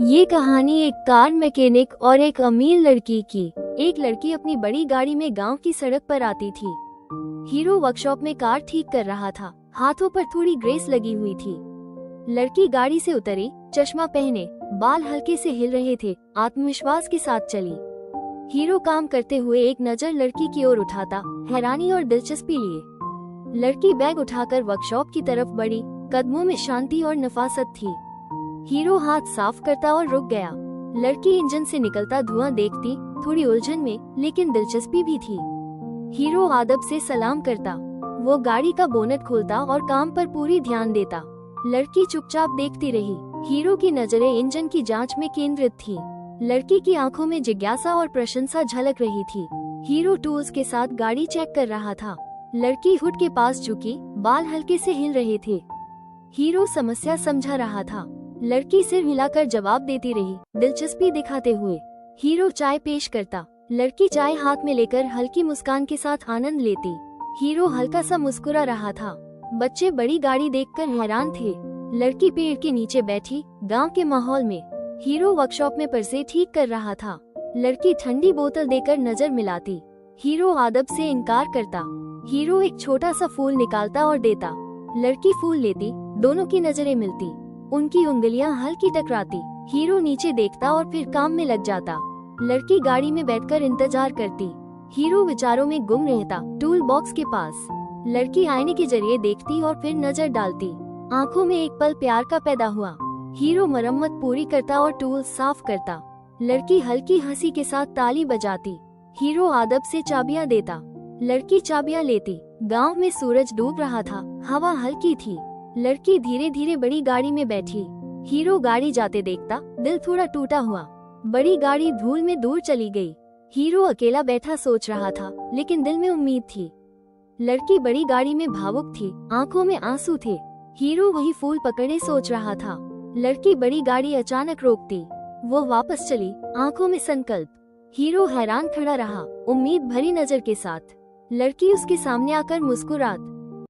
ये कहानी एक कार मैकेनिक और एक अमीर लड़की की। एक लड़की अपनी बड़ी गाड़ी में गांव की सड़क पर आती थी। हीरो वर्कशॉप में कार ठीक कर रहा था। हाथों पर थोड़ी ग्रेस लगी हुई थी। लड़की गाड़ी से उतरी, चश्मा पहने, बाल हल्के से हिल रहे थे, आत्मविश्वास के साथ चली। हीरो काम करते हुए एक नजर लड़की की ओर उठाता, हैरानी और दिलचस्पी लिए। लड़की बैग उठाकर वर्कशॉप की तरफ बढ़ी, कदमों में शांति और नफासत थी। हीरो हाथ साफ करता और रुक गया। लड़की इंजन से निकलता धुआं देखती, थोड़ी उलझन में लेकिन दिलचस्पी भी थी। हीरो अदब से सलाम करता। वो गाड़ी का बोनट खोलता और काम पर पूरी ध्यान देता। लड़की चुपचाप देखती रही। हीरो की नजरें इंजन की जांच में केंद्रित थी। लड़की की आंखों में जिज्ञासा और प्रशंसा झलक रही थी। हीरो टूल्स के साथ गाड़ी चेक कर रहा था। लड़की हुड के पास झुकी, बाल हल्के से हिल रहे थे। हीरो समस्या समझा रहा था। लड़की सिर हिलाकर जवाब देती रही, दिलचस्पी दिखाते हुए। हीरो चाय पेश करता। लड़की चाय हाथ में लेकर हल्की मुस्कान के साथ आनंद लेती। हीरो हल्का सा मुस्कुरा रहा था। बच्चे बड़ी गाड़ी देखकर हैरान थे। लड़की पेड़ के नीचे बैठी, गांव के माहौल में। हीरो वर्कशॉप में पर्से ठीक कर रहा था। लड़की ठंडी बोतल देकर नजर मिलाती। हीरो अदब से इनकार करता। हीरो एक छोटा सा फूल निकालता और देता। लड़की फूल लेती, दोनों की नजरें मिलती। उनकी उंगलियां हल्की टकराती। हीरो नीचे देखता और फिर काम में लग जाता। लड़की गाड़ी में बैठकर इंतजार करती। हीरो विचारों में गुम रहता, टूल बॉक्स के पास। लड़की आईने के जरिए देखती और फिर नजर डालती। आंखों में एक पल प्यार का पैदा हुआ। हीरो मरम्मत पूरी करता और टूल साफ करता। लड़की हल्की हंसी के साथ ताली बजाती। हीरो अदब से चाबियां देता। लड़की चाबियां लेती। गांव में सूरज डूब रहा था, हवा हल्की थी। लड़की धीरे धीरे बड़ी गाड़ी में बैठी। हीरो गाड़ी जाते देखता, दिल थोड़ा टूटा हुआ। बड़ी गाड़ी धूल में दूर चली गई। हीरो अकेला बैठा सोच रहा था, लेकिन दिल में उम्मीद थी। लड़की बड़ी गाड़ी में भावुक थी, आंखों में आंसू थे। हीरो वही फूल पकड़े सोच रहा था। लड़की बड़ी गाड़ी अचानक रोकती। वो वापस चली, आंखों में संकल्प। हीरो हैरान खड़ा रहा, उम्मीद भरी नजर के साथ। लड़की उसके सामने आकर मुस्कुरात